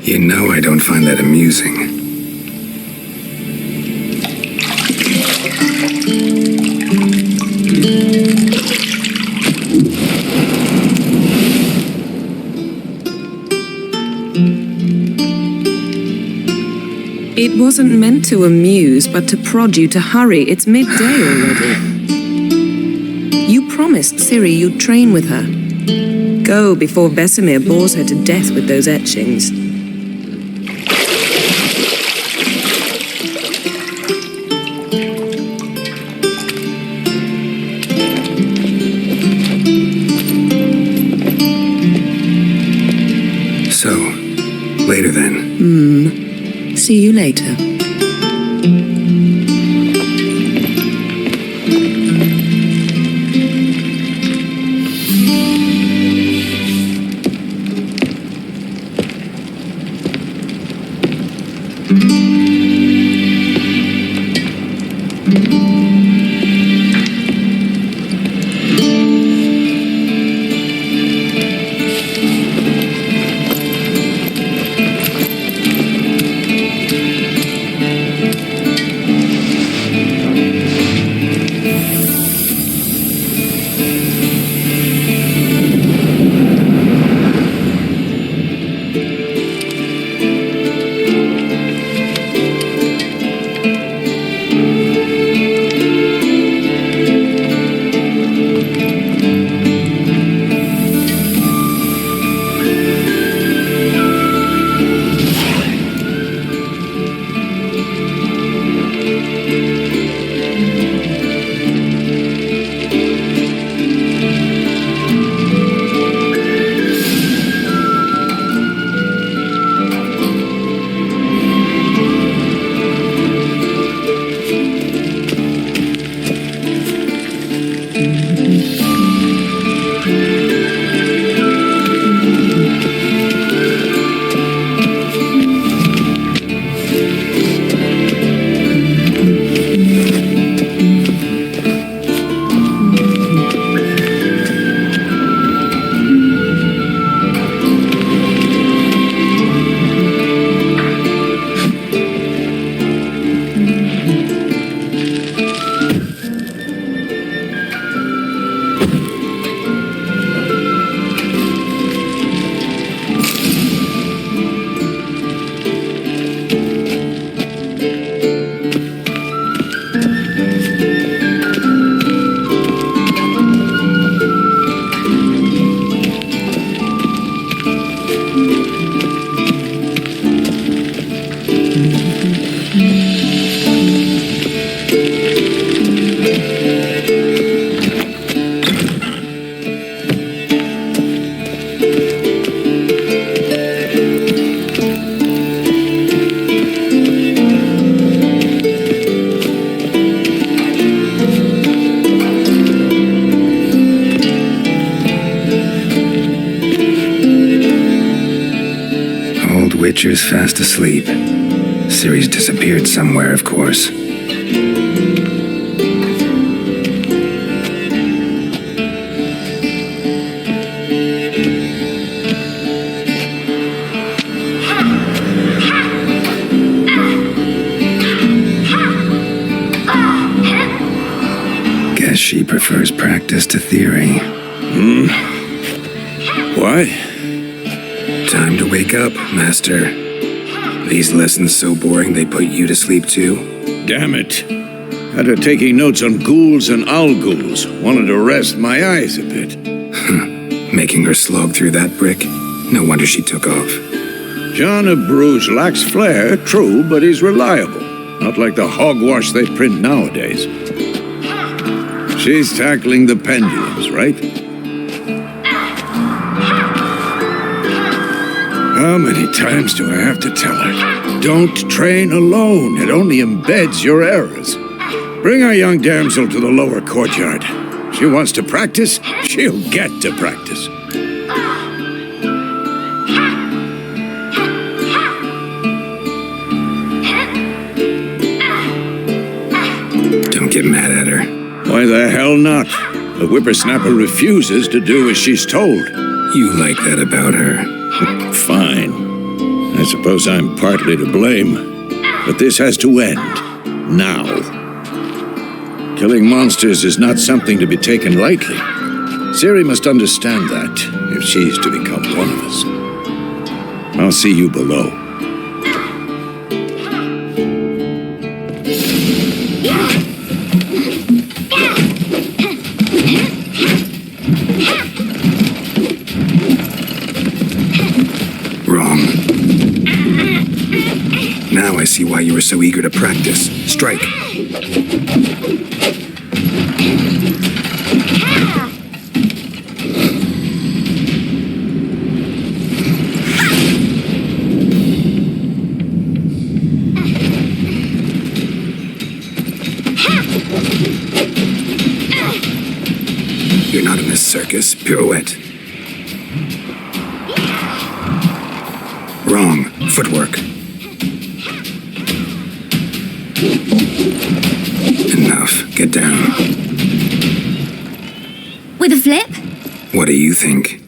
You know I don't find that amusing. It wasn't meant to amuse, but to prod you to hurry. It's midday already. You promised Ciri you'd train with her. Go before Vesemir bores her to death with those etchings. So, later then. See you later. Witcher's fast asleep. Ciri's disappeared somewhere, of course. Guess she prefers practice to theory. Why? Time to wake up, Master. These lessons so boring they put you to sleep too? Damn it. Had her taking notes on ghouls and owl ghouls. Wanted to rest my eyes a bit. Making her slog through that brick? No wonder she took off. John of Bruges lacks flair, true, but he's reliable. Not like the hogwash they print nowadays. She's tackling the pendulums, right? How many times do I have to tell her? Don't train alone. It only embeds your errors. Bring our young damsel to the lower courtyard. She wants to practice, she'll get to practice. Don't get mad at her. Why the hell not? The whippersnapper refuses to do as she's told. You like that about her. Fine. I suppose I'm partly to blame. But this has to end. Now. Killing monsters is not something to be taken lightly. Ciri must understand that, if she's to become one of us. I'll see you below. Wrong. Now I see why you were so eager to practice. Strike. You're not in this circus. Pirouette. Wrong. Footwork. Enough. Get down. With a flip? What do you think?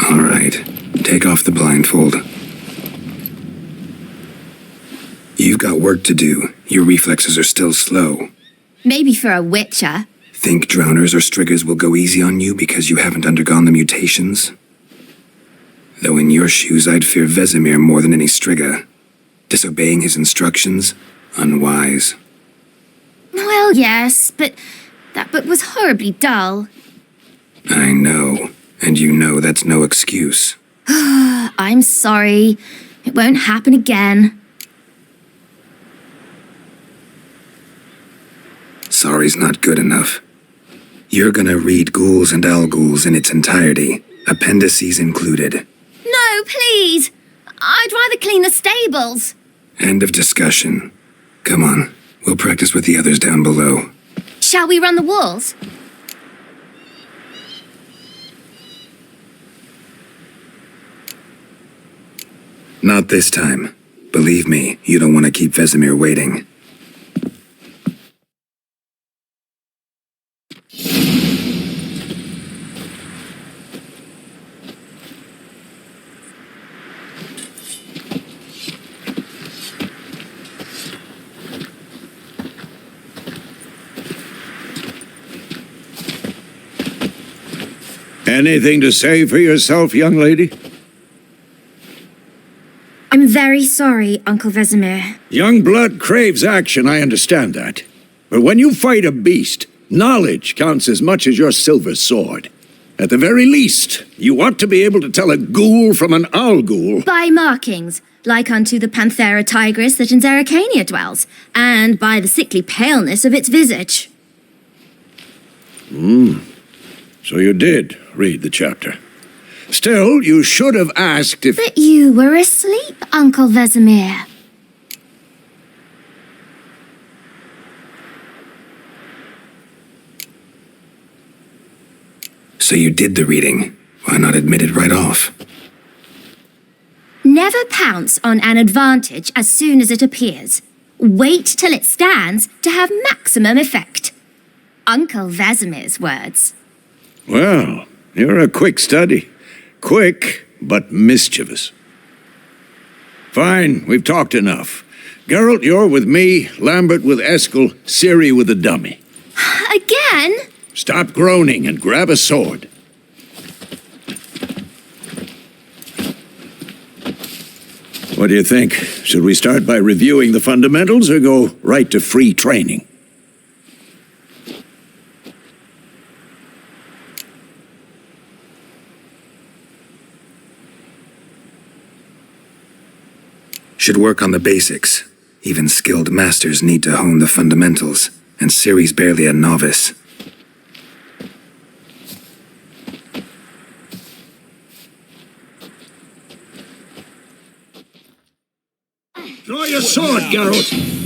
All right. Take off the blindfold. You've got work to do. Your reflexes are still slow. Maybe for a witcher. Think drowners or striggers will go easy on you because you haven't undergone the mutations? Though in your shoes, I'd fear Vesemir more than any strigger. Disobeying his instructions? Unwise. Well, yes, but that book was horribly dull. I know, and you know that's no excuse. I'm sorry. It won't happen again. Sorry's not good enough. You're gonna read Ghouls and Alghouls in its entirety, appendices included. No, please! I'd rather clean the stables. End of discussion. Come on, we'll practice with the others down below. Shall we run the walls? Not this time. Believe me, you don't want to keep Vesemir waiting. Anything to say for yourself, young lady? I'm very sorry, Uncle Vesemir. Young blood craves action, I understand that. But when you fight a beast, knowledge counts as much as your silver sword. At the very least, you ought to be able to tell a ghoul from an Alghoul. By markings, like unto the Panthera tigris that in Zeracania dwells, and by the sickly paleness of its visage. So you did read the chapter. Still, you should have asked if... But you were asleep, Uncle Vesemir. So you did the reading. Why not admit it right off? Never pounce on an advantage as soon as it appears. Wait till it stands to have maximum effect. Uncle Vesemir's words. Well, you're a quick study. Quick, but mischievous. Fine, we've talked enough. Geralt, you're with me, Lambert with Eskel, Ciri with the dummy. Again? Stop groaning and grab a sword. What do you think? Should we start by reviewing the fundamentals or go right to free training? Should work on the basics. Even skilled masters need to hone the fundamentals, and Ciri's barely a novice. Draw your sword, Geralt!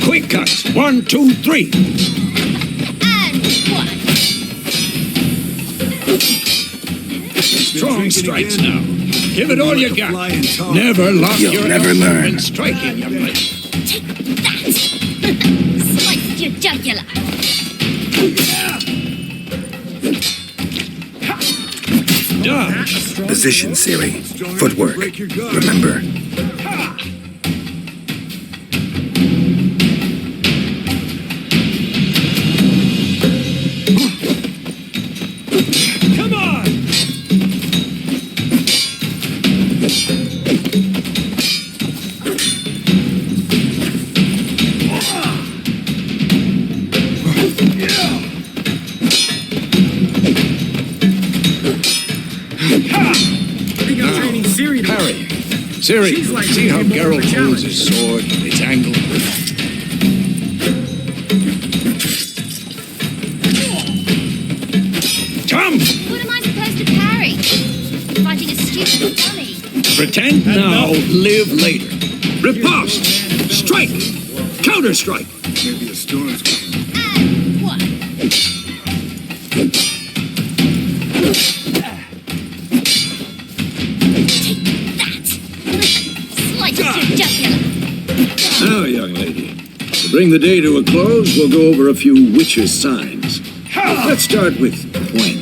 Quick cuts. 1, 2, 3. And 1. Strong strikes now. Give it all you got. Never lock You'll your never elbow learn. when striking, young lady. Take that! Sliced your jugular. Dodge. Position, Ciri. Footwork. Remember. Come on! Harry, Ciri, see how Geralt holds his sword, its angle? Come! What am I supposed to parry? Fighting a stupid dummy. Pretend now, live later. Riposte! Strike! Counter-strike! Maybe a storm's coming. And 1. Take that! Sliced your jugular. Now, young lady, to bring the day to a close, we'll go over a few witches' signs. Let's start with Gwen.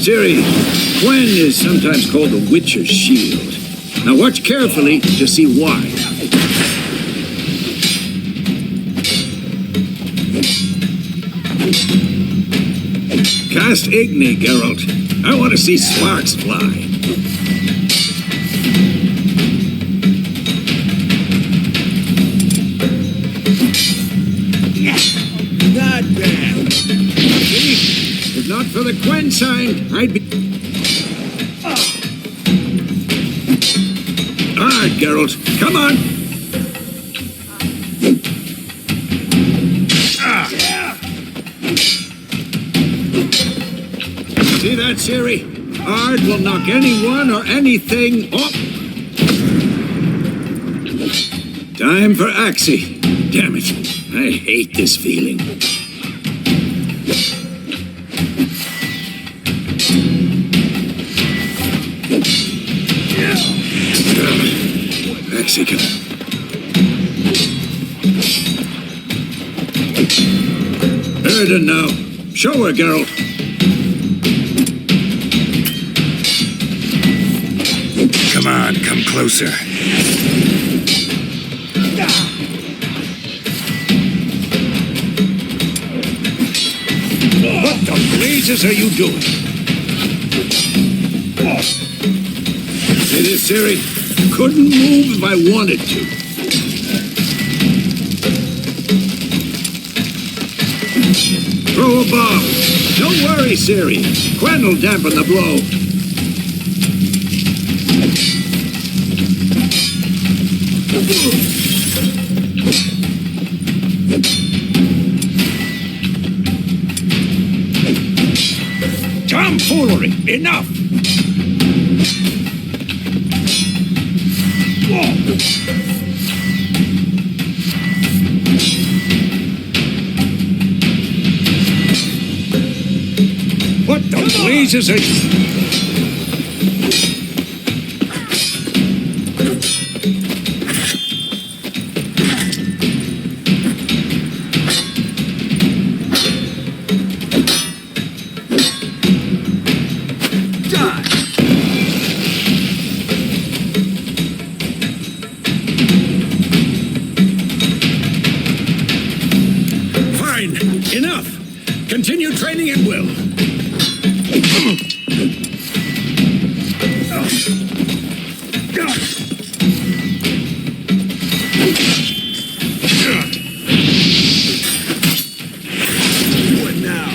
Ciri, Gwen is sometimes called the Witcher's Shield. Now watch carefully to see why. Cast Igni, Geralt. I want to see sparks fly. Not bad. See? If not for the Gwen sign, I'd be... All right, Geralt. Come on. See that, Ciri? Ard will knock anyone or anything off. Time for Axie. Damn it. I hate this feeling. Axie can... Erden now. Show her, Geralt. Come on, come closer. What the blazes are you doing? See this, Ciri? Couldn't move if I wanted to. Throw a bomb. Don't worry, Ciri. Gwen will dampen the blow. foolery! Enough! What the blazes are you? Fine! Enough! Continue training at will. What now?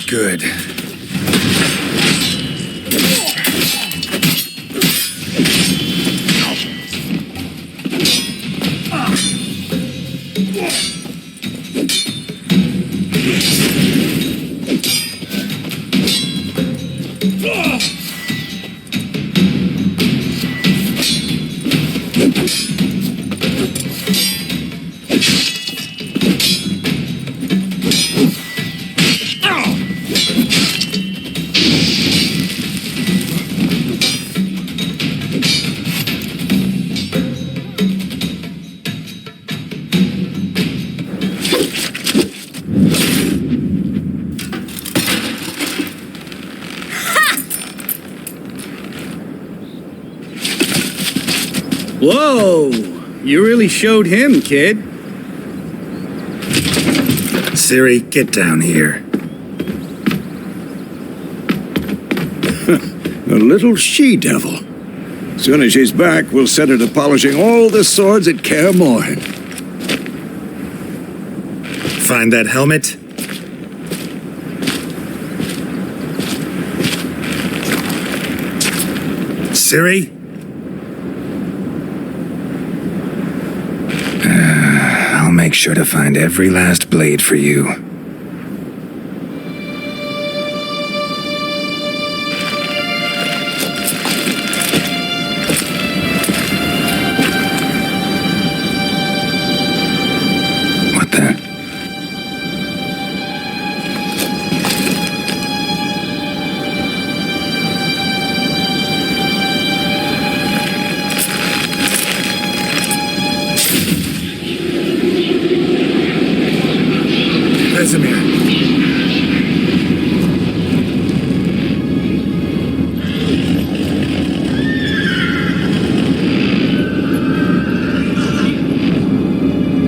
Good. Whoa! You really showed him, kid. Ciri, get down here. A little she-devil. Soon as she's back, we'll set her to polishing all the swords at Kaer Morhen. Find that helmet? Ciri? I'll make sure to find every last blade for you. What the? Vesemir.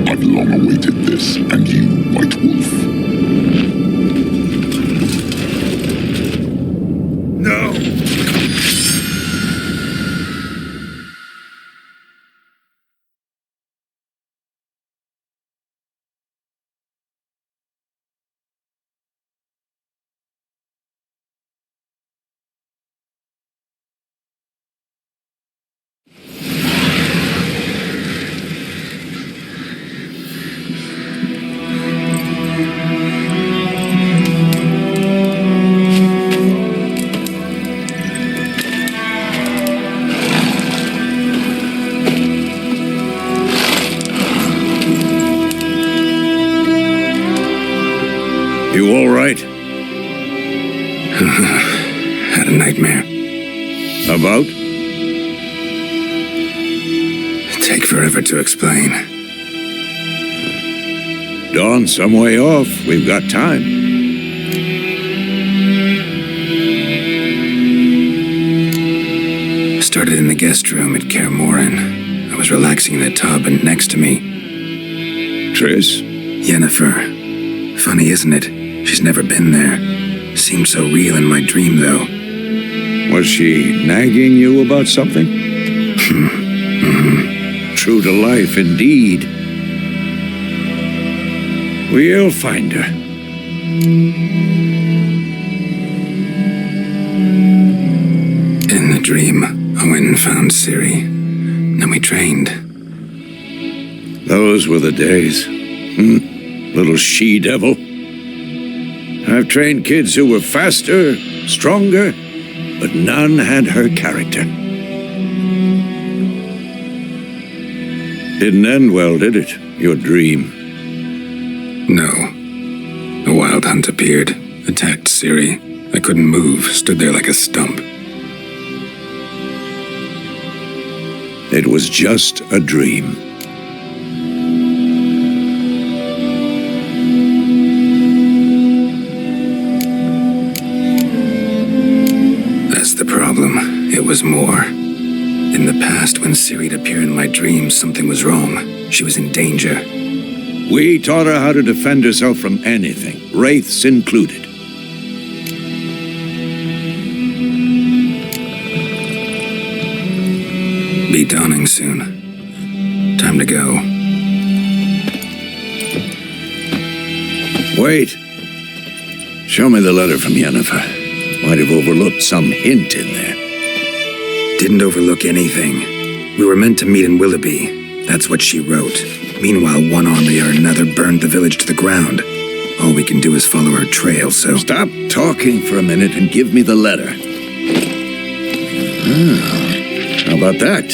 I've long awaited this, and you, White Wolf. No! You all right? Had a nightmare. About? Take forever to explain. Dawn's some way off. We've got time. Started in the guest room at Kaer Morhen. I was relaxing in a tub, and next to me, Triss? Yennefer. Funny, isn't it? She's never been there. Seemed so real in my dream, though. Was she nagging you about something? True to life, indeed. We'll find her. dream, I went and found Ciri. Then we trained. Those were the days. Little she-devil. I've trained kids who were faster, stronger, but none had her character. Didn't end well, did it? Your dream? No. A wild hunt appeared, attacked Ciri. I couldn't move, stood there like a stump. It was just a dream. That's the problem. It was more. In the past, when Ciri'd appear in my dreams, something was wrong. She was in danger. We taught her how to defend herself from anything, wraiths included. Be dawning soon. Time to go. Wait. Show me the letter from Yennefer. Might have overlooked some hint in there. Didn't overlook anything. We were meant to meet in Willoughby. That's what she wrote. Meanwhile, one army or another burned the village to the ground. All we can do is follow her trail, so... Stop talking for a minute and give me the letter. How about that?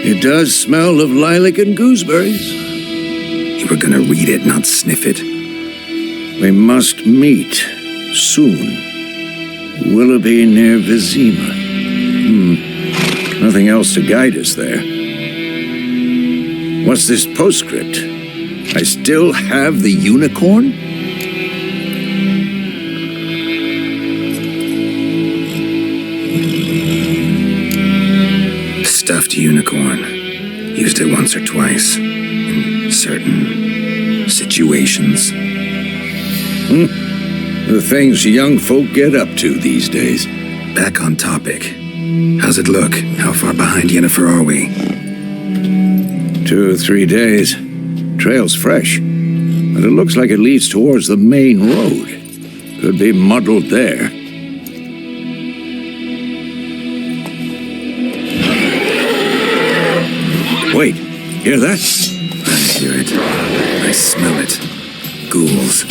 It does smell of lilac and gooseberries. You were gonna read it, not sniff it. We must meet soon. Willoughby near Vizima. Nothing else to guide us there. What's this postscript? I still have the unicorn? Stuffed unicorn. Used it once or twice. In certain situations. The things young folk get up to these days. Back on topic. How's it look? How far behind Yennefer are we? 2 or 3 days. Trail's fresh, but it looks like it leads towards the main road. Could be muddled there. Wait, hear that? I hear it. I smell it. Ghouls.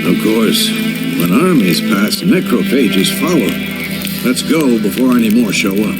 Of course, when armies pass, necrophages follow. Let's go before any more show up.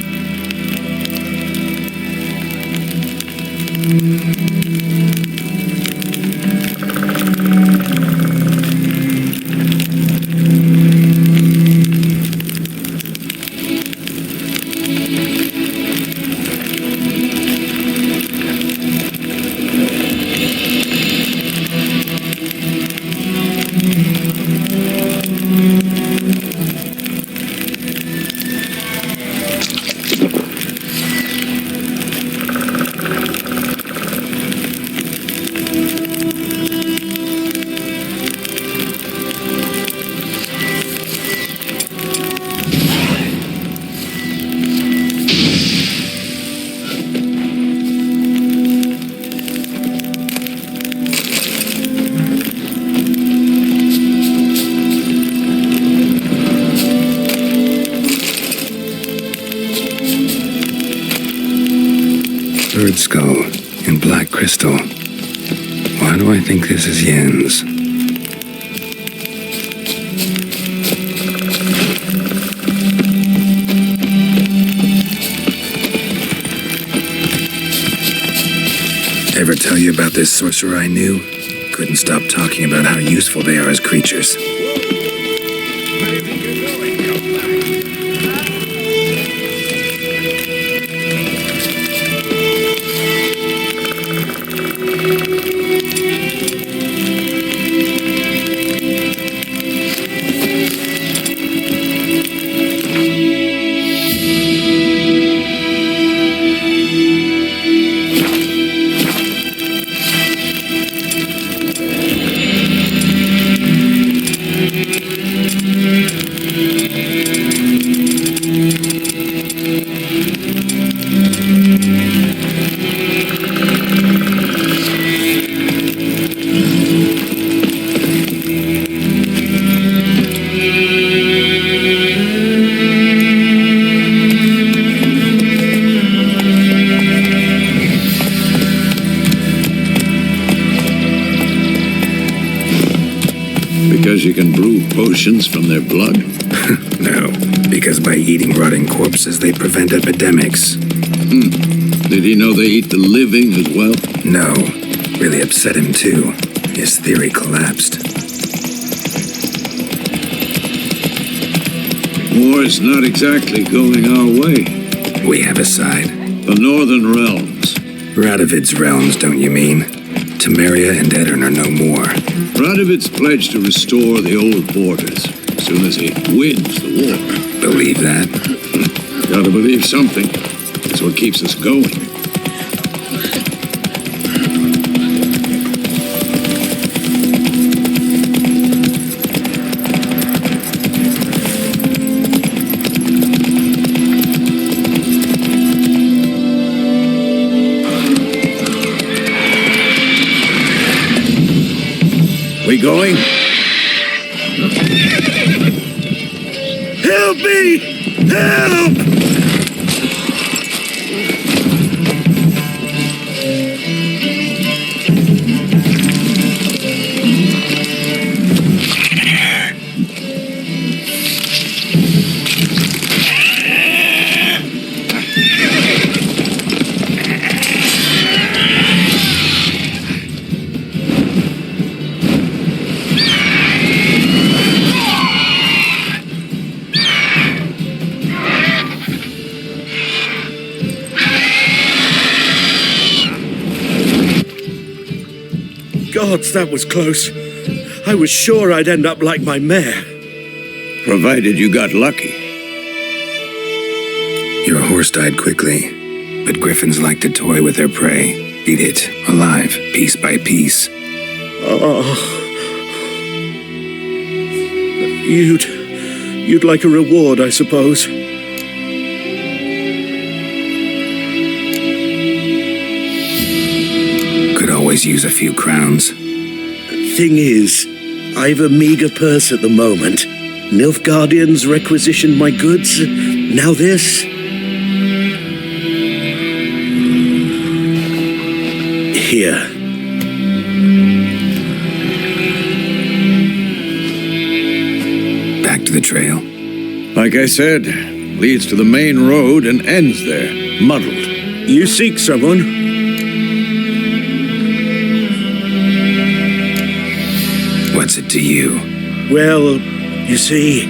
Bird skull in black crystal. Why do I think this is Jens? Ever tell you about this sorcerer I knew? Couldn't stop talking about how useful they are as creatures. Because you can brew potions from their blood? No, because by eating rotting corpses, they prevent epidemics. Did he know they eat the living as well? No, really upset him too. His theory collapsed. War's not exactly going our way. We have a side. The Northern Realms. Radovid's realms, don't you mean? Temeria and Edirn are no more. Radovid's pledged to restore the old borders as soon as he wins the war. Believe that? Gotta believe something. That's what keeps us going. We going? Help me! Help! Gods, that was close. I was sure I'd end up like my mare. Provided you got lucky. Your horse died quickly, but griffins like to toy with their prey. Eat it, alive, piece by piece. Oh. You'd like a reward, I suppose. Could always use a few crowns. Thing is, I've a meager purse at the moment. Nilfgaardians requisitioned my goods. Now this. Here. Back to the trail. Like I said, leads to the main road and ends there, muddled. You seek someone? What's it to you? Well, you see,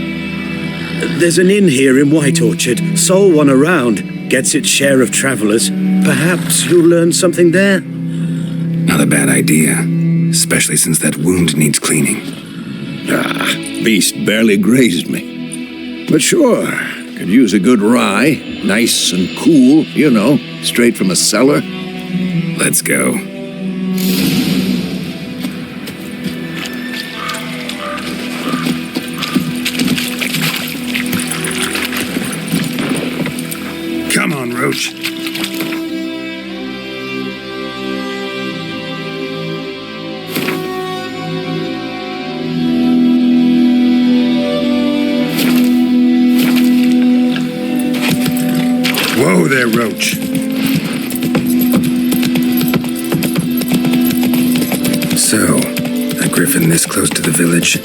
there's an inn here in White Orchard. Sole one around. Gets its share of travelers. Perhaps you'll learn something there? Not a bad idea, especially since that wound needs cleaning. Ah, beast barely grazed me. But sure, could use a good rye. Nice and cool, you know, straight from a cellar. Let's go. Come on, Roach. Whoa there, Roach. So, a griffin this close to the village?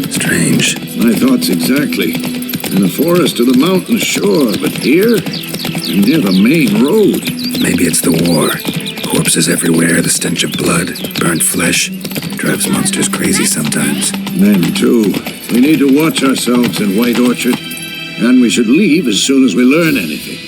Strange. My thoughts exactly. In the forest or the mountain, sure, but here? Near the main road. Maybe it's the war. Corpses everywhere, the stench of blood, burnt flesh. Drives monsters crazy sometimes. Men, too. We need to watch ourselves in White Orchard. And we should leave as soon as we learn anything.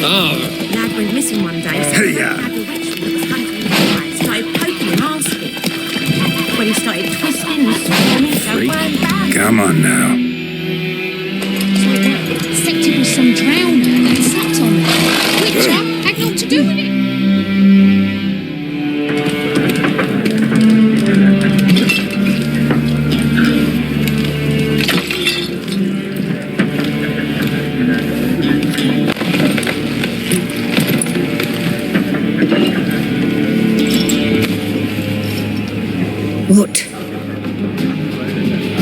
Lad went missing one day. So Hey-ya. had the witch that was hunting him tonight, started poking him, asking. When he started twisting and screaming, so weren't bad. Come on now. Except it was some drowner that sat on it. Witcher had naught to do with it. What?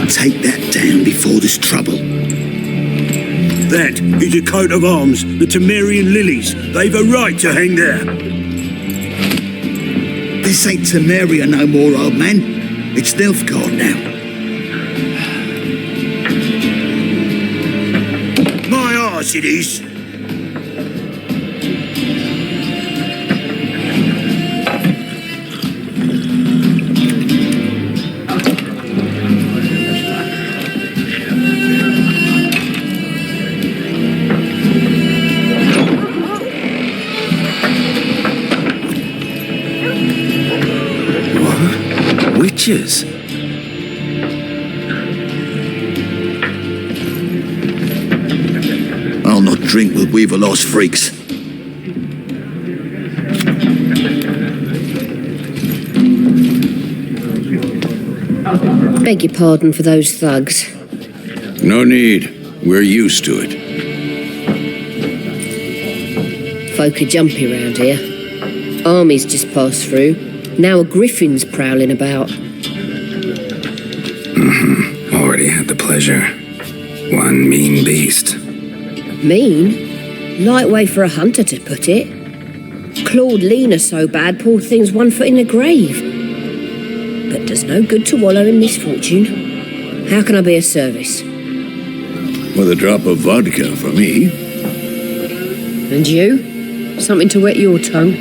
Take that down before there's trouble. That is a coat of arms, the Temerian lilies. They've a right to hang there. This ain't Temeria no more, old man. It's Nilfgaard now. My arse it is. Witches? I'll not drink with Weaver-lost freaks. Beg your pardon for those thugs. No need. We're used to it. Folk are jumpy round here. Armies just passed through. Now a griffin's prowling about. Already had the pleasure. One mean beast. Mean? Light way for a hunter to put it. Clawed Lena so bad, poor thing's 1 foot in the grave. But does no good to wallow in misfortune. How can I be of service? With a drop of vodka for me. And you? Something to wet your tongue?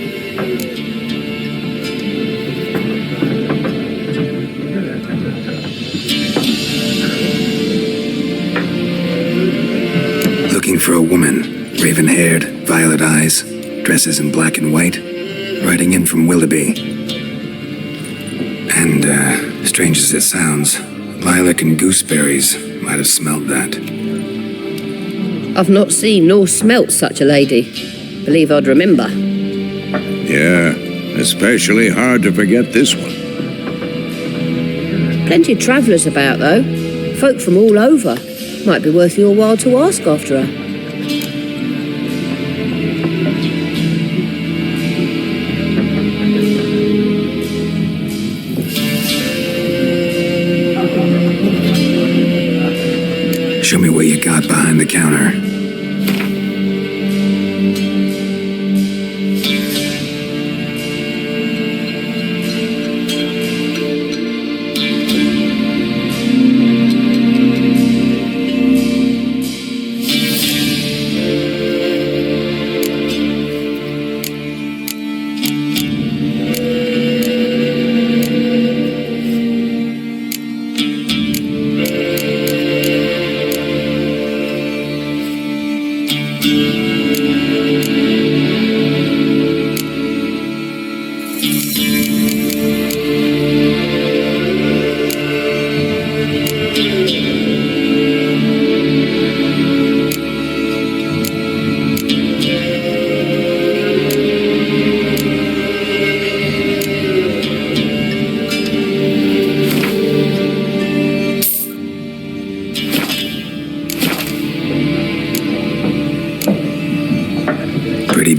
Looking for a woman, raven-haired, violet eyes, dresses in black and white, riding in from Willoughby. And, strange as it sounds, lilac and gooseberries might have smelled that. I've not seen nor smelt such a lady. Believe I'd remember. Yeah, especially hard to forget this one. Plenty of travellers about, though. Folk from all over. Might be worth your while to ask after her. Show me what you got behind the counter.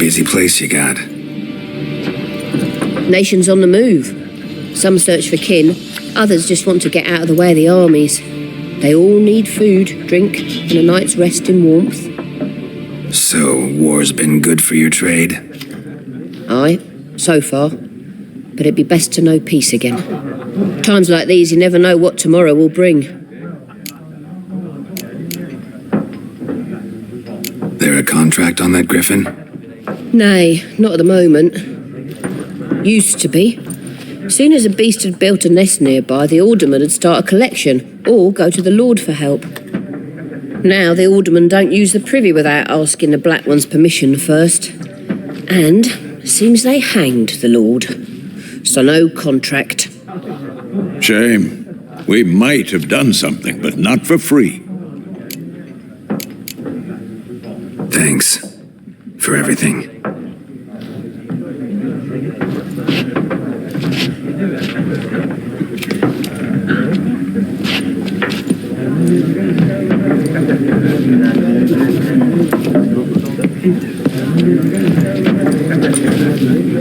crazy place you got. Nations on the move. Some search for kin, others just want to get out of the way of the armies. They all need food, drink, and a night's rest in warmth. So, war's been good for your trade? Aye, so far. But it'd be best to know peace again. Times like these, you never know what tomorrow will bring. There a contract on that griffin? Nay, not at the moment. Used to be. Soon as a beast had built a nest nearby, the alderman would start a collection, or go to the Lord for help. Now the aldermen don't use the privy without asking the Black One's permission first. And seems they hanged the Lord. So no contract. Shame. We might have done something, but not for free. Thanks for everything.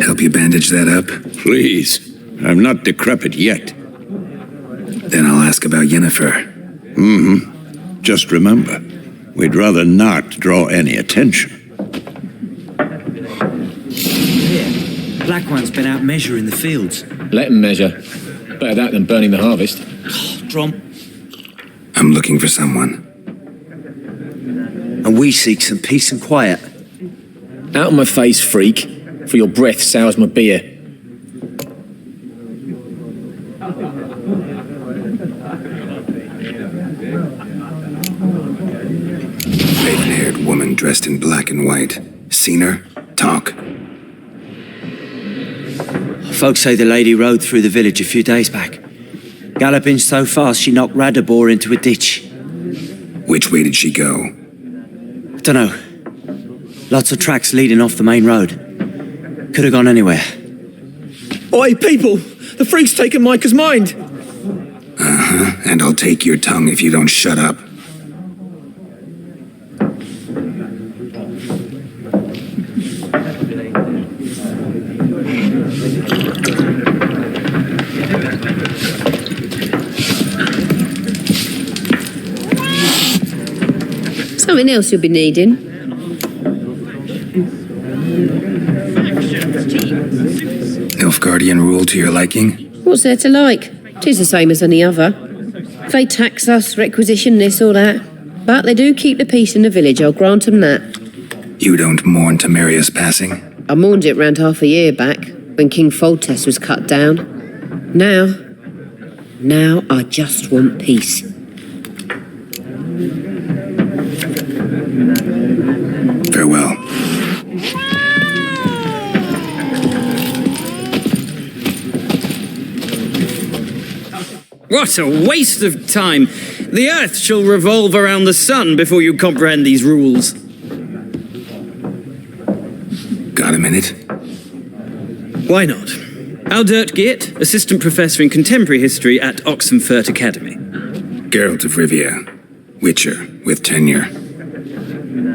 Help you bandage that up? Please. I'm not decrepit yet. Then I'll ask about Yennefer. Just remember, we'd rather not draw any attention. Black One's been out measuring the fields. Let him measure. Better that than burning the harvest. Drom. I'm looking for someone. And we seek some peace and quiet. Out of my face, freak, for your breath sours my beer. Raven-haired woman dressed in black and white. Seen her? Talk. Folks say the lady rode through the village a few days back. Galloping so fast she knocked Radabor into a ditch. Which way did she go? Dunno. Lots of tracks leading off the main road. Could have gone anywhere. Oi, people! The freak's taken Micah's mind! And I'll take your tongue if you don't shut up. Something else you'll be needing. Nilfgaardian rule to your liking? What's there to like? 'Tis the same as any other. They tax us, requisition this or that. But they do keep the peace in the village, I'll grant 'em that. You don't mourn Temeria's passing? I mourned it round half a year back, when King Foltest was cut down. Now I just want peace. Farewell. What a waste of time! The Earth shall revolve around the sun before you comprehend these rules. Got a minute? Why not? Aldert Geert, Assistant Professor in Contemporary History at Oxenfurt Academy. Geralt of Rivia. Witcher, with tenure.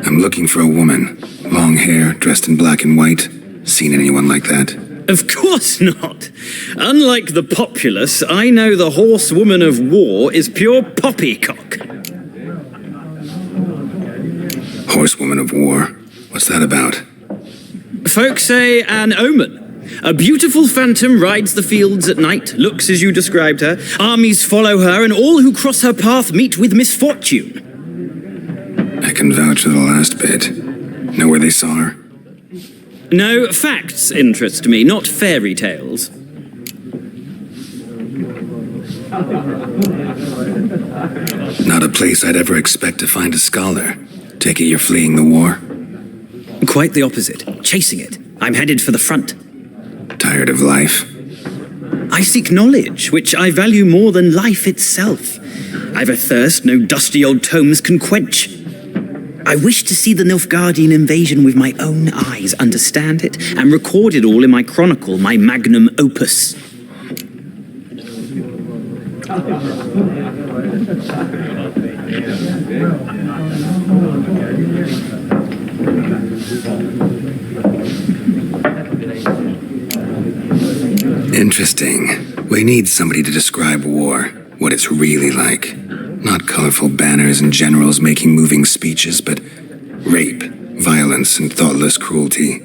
I'm looking for a woman. Long hair, dressed in black and white. Seen anyone like that? Of course not. Unlike the populace, I know the horsewoman of war is pure poppycock. Horsewoman of war? What's that about? Folk say an omen. A beautiful phantom rides the fields at night, looks as you described her. Armies follow her, and all who cross her path meet with misfortune. I can vouch for the last bit. Know where they saw her? No, facts interest me, not fairy tales. Not a place I'd ever expect to find a scholar. Take it you're fleeing the war? Quite the opposite. Chasing it. I'm headed for the front. Tired of life? I seek knowledge, which I value more than life itself. I've a thirst no dusty old tomes can quench. I wish to see the Nilfgaardian invasion with my own eyes, understand it, and record it all in my chronicle, my magnum opus. Interesting. We need somebody to describe war, what it's really like. Not colorful banners and generals making moving speeches, but rape, violence, and thoughtless cruelty.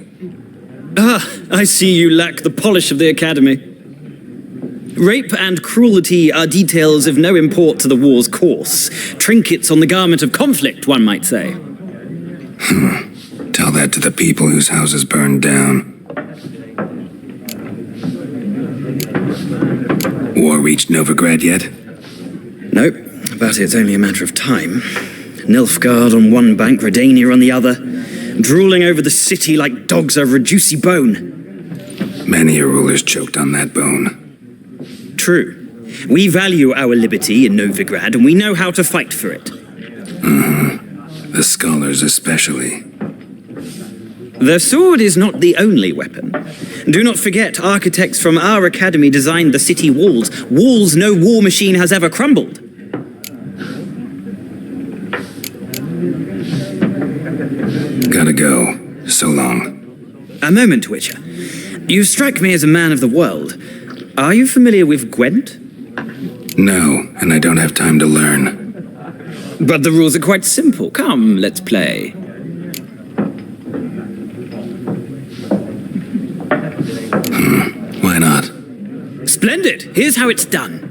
Ah, I see you lack the polish of the Academy. Rape and cruelty are details of no import to the war's course. Trinkets on the garment of conflict, one might say. Tell that to the people whose houses burned down. War reached Novigrad yet? Nope, but it's only a matter of time. Nilfgaard on one bank, Redania on the other, drooling over the city like dogs over a juicy bone. Many a ruler's choked on that bone. True. We value our liberty in Novigrad, and we know how to fight for it. The scholars especially. The sword is not the only weapon. Do not forget, architects from our academy designed the city walls. Walls no war machine has ever crumbled. Gotta go. So long. A moment, Witcher. You strike me as a man of the world. Are you familiar with Gwent? No, and I don't have time to learn. But the rules are quite simple. Come, let's play. Why not? Splendid! Here's how it's done.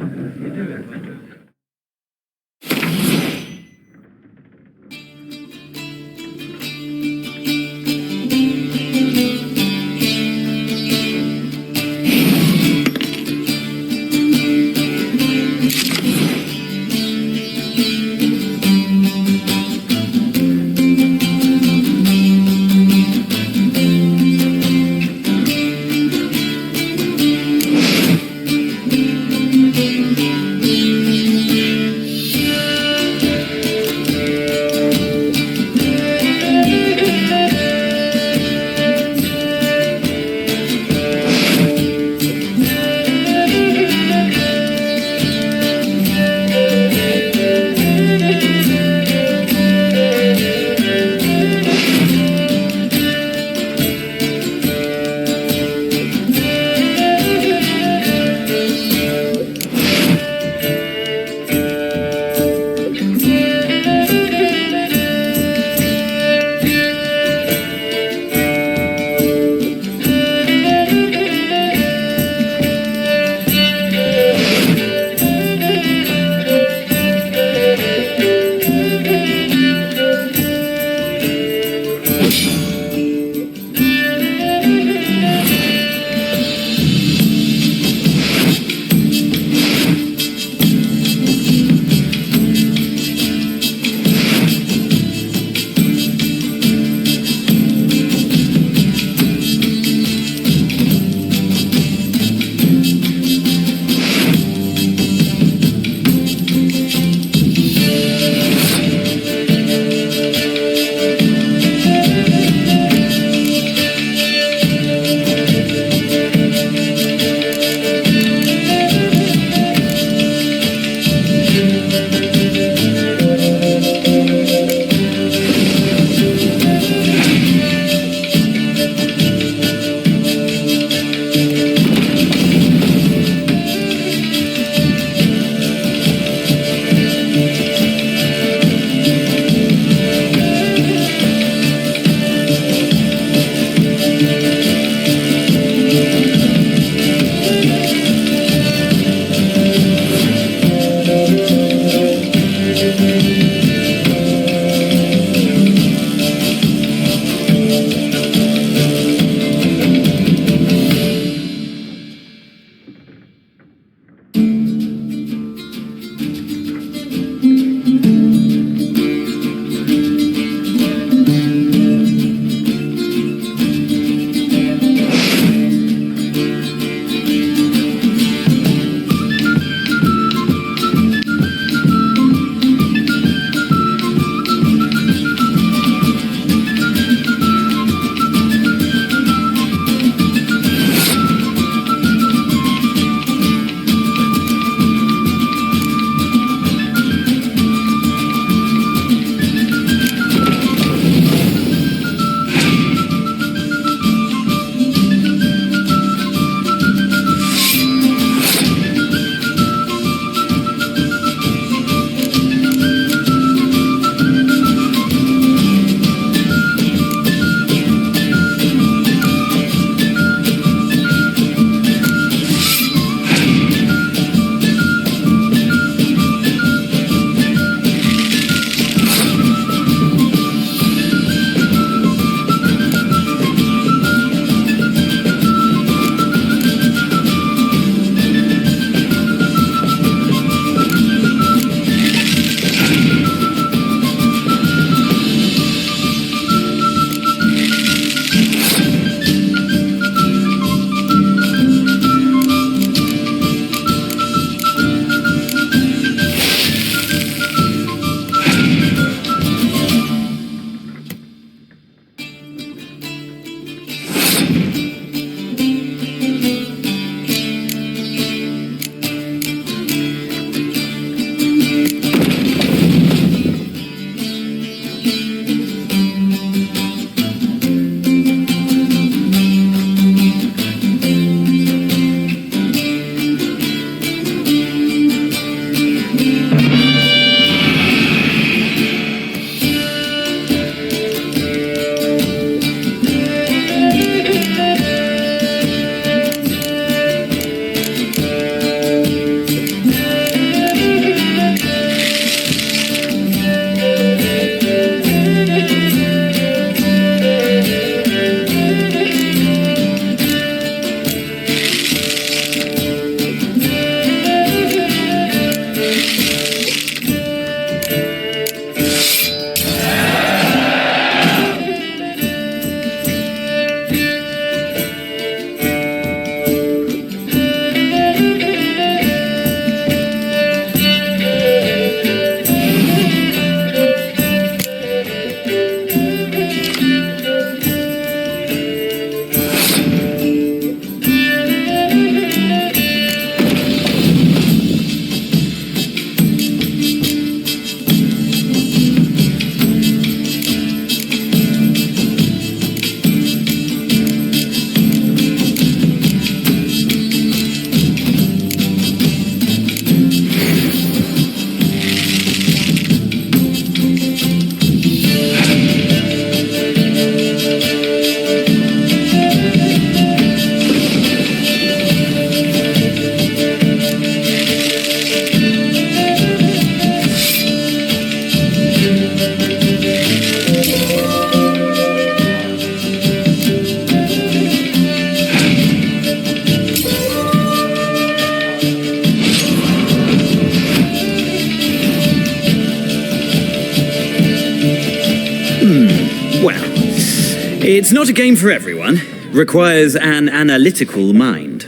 It's not a game for everyone. Requires an analytical mind.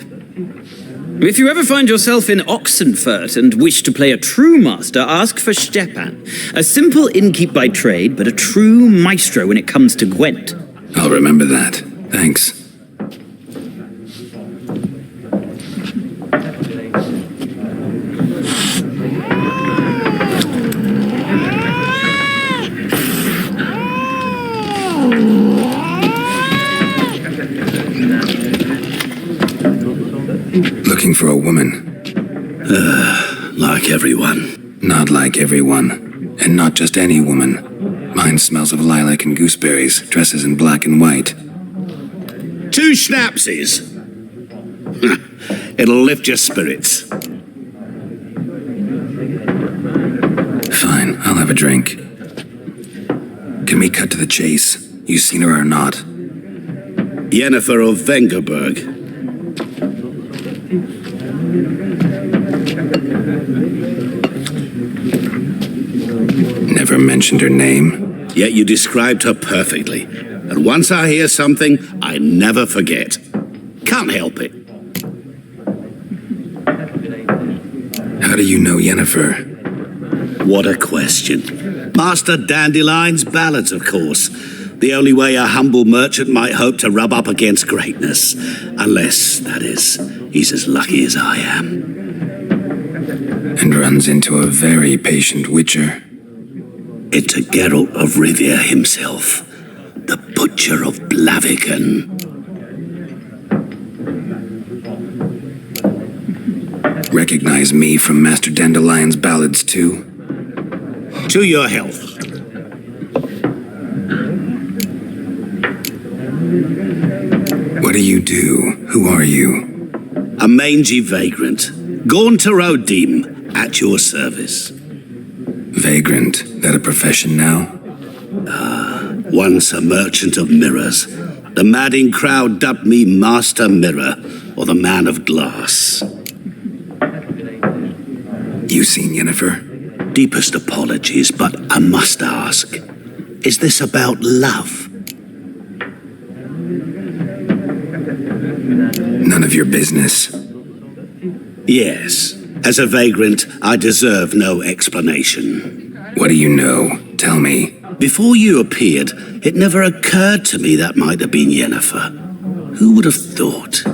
If you ever find yourself in Oxenfurt and wish to play a true master, ask for Stepan. A simple innkeep by trade, but a true maestro when it comes to Gwent. I'll remember that. Thanks. Looking for a woman. Like everyone. Not like everyone. And not just any woman. Mine smells of lilac and gooseberries, dresses in black and white. 2 schnapsies. It'll lift your spirits. Fine, I'll have a drink. Can we cut to the chase? You seen her or not? Yennefer of Vengerberg. Never mentioned her name. Yet you described her perfectly. And once I hear something, I never forget. Can't help it. How do you know Yennefer? What a question. Master Dandelion's ballads, of course. The only way a humble merchant might hope to rub up against greatness. Unless, that is, he's as lucky as I am. And runs into a very patient witcher. Into Geralt of Rivia himself, the Butcher of Blaviken. Recognize me from Master Dandelion's ballads, too? To your health. What do you do? Who are you? A mangy vagrant. Gaunter O'Dim, at your service. Vagrant? That a profession now? Once a merchant of mirrors. The madding crowd dubbed me Master Mirror, or the Man of Glass. You seen Yennefer? Deepest apologies, but I must ask. Is this about love? None of your business. Yes. As a vagrant, I deserve no explanation. What do you know? Tell me. Before you appeared, it never occurred to me that might have been Yennefer. Who would have thought?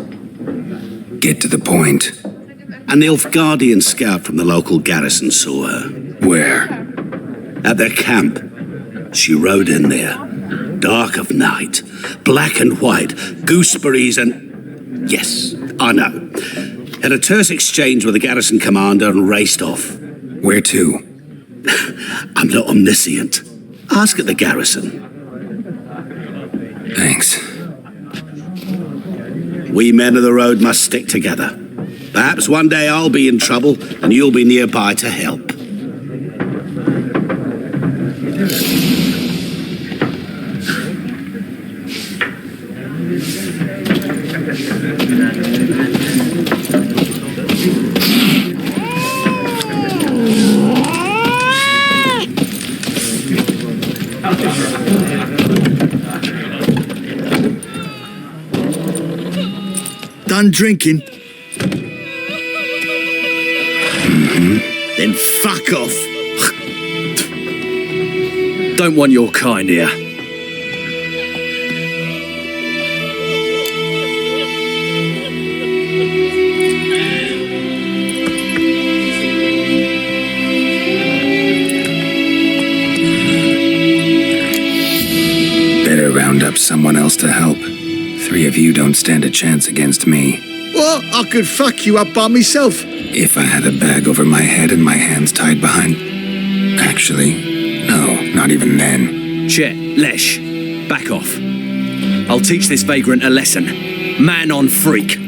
Get to the point. An Nilfgaardian scout from the local garrison saw her. Where? At their camp. She rode in there. Dark of night. Black and white. Gooseberries and... Yes, I know. Had a terse exchange with the garrison commander and raced off. Where to? I'm not omniscient. Ask at the garrison. Thanks. We men of the road must stick together. Perhaps one day I'll be in trouble and you'll be nearby to help. Done drinking? Then fuck off. Don't want your kind here. Better round up someone else to help. 3 of you don't stand a chance against me. What? I could fuck you up by myself. If I had a bag over my head and my hands tied behind... Actually, no, not even then. Chet, Lesh, back off. I'll teach this vagrant a lesson. Man on freak.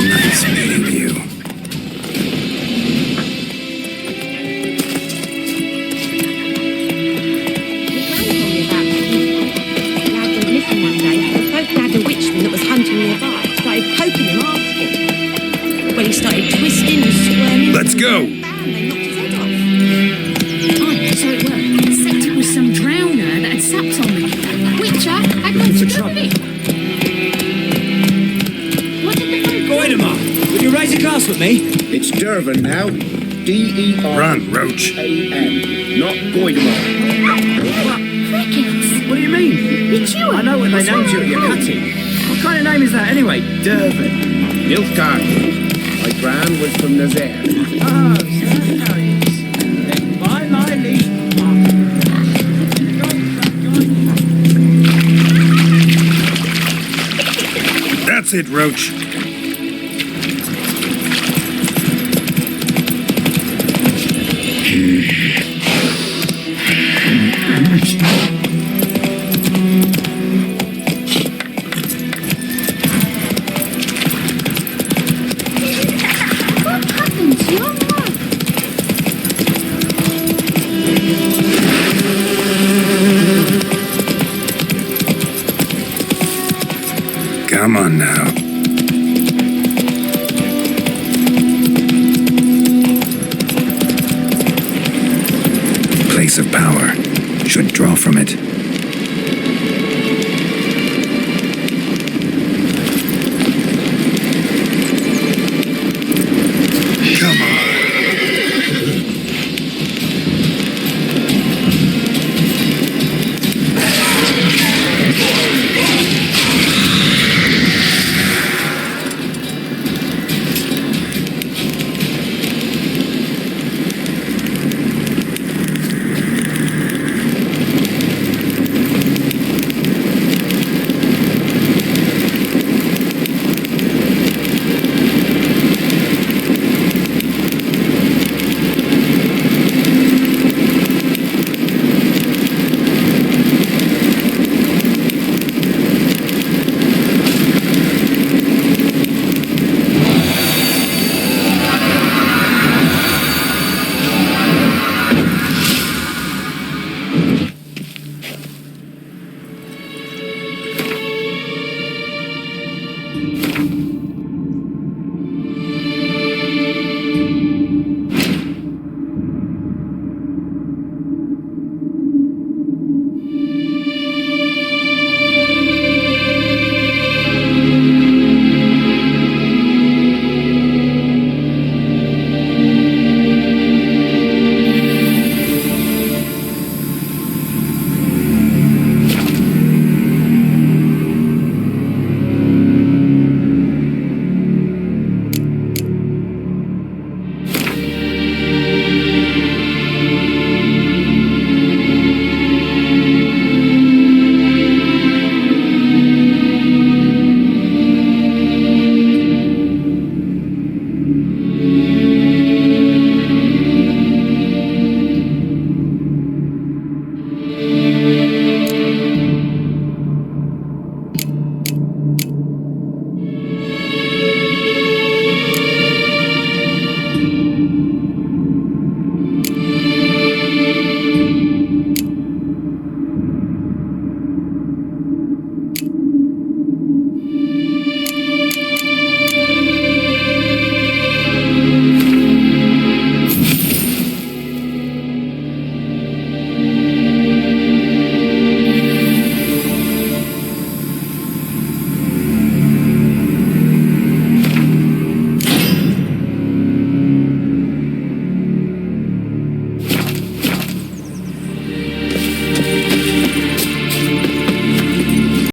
Nice meeting you. Let's go. They knocked his head off. Oh, so it worked. Except it was some drowner that had sapped on me. Witcher had knocked him off it. What did the boat Goidemar, would you raise a glass with me? It's Dervan now. D-E-R... Run, Roach. A-N. Not Goidemar. crickets? What do you mean? It's you. I know when they named you at your cutting. What kind of name is that anyway? Dervan. Nilfgaard. My gran was from Nazaire. Oh, so then by my leave. That's it, Roach. Come on now. Place of power. Should draw from it.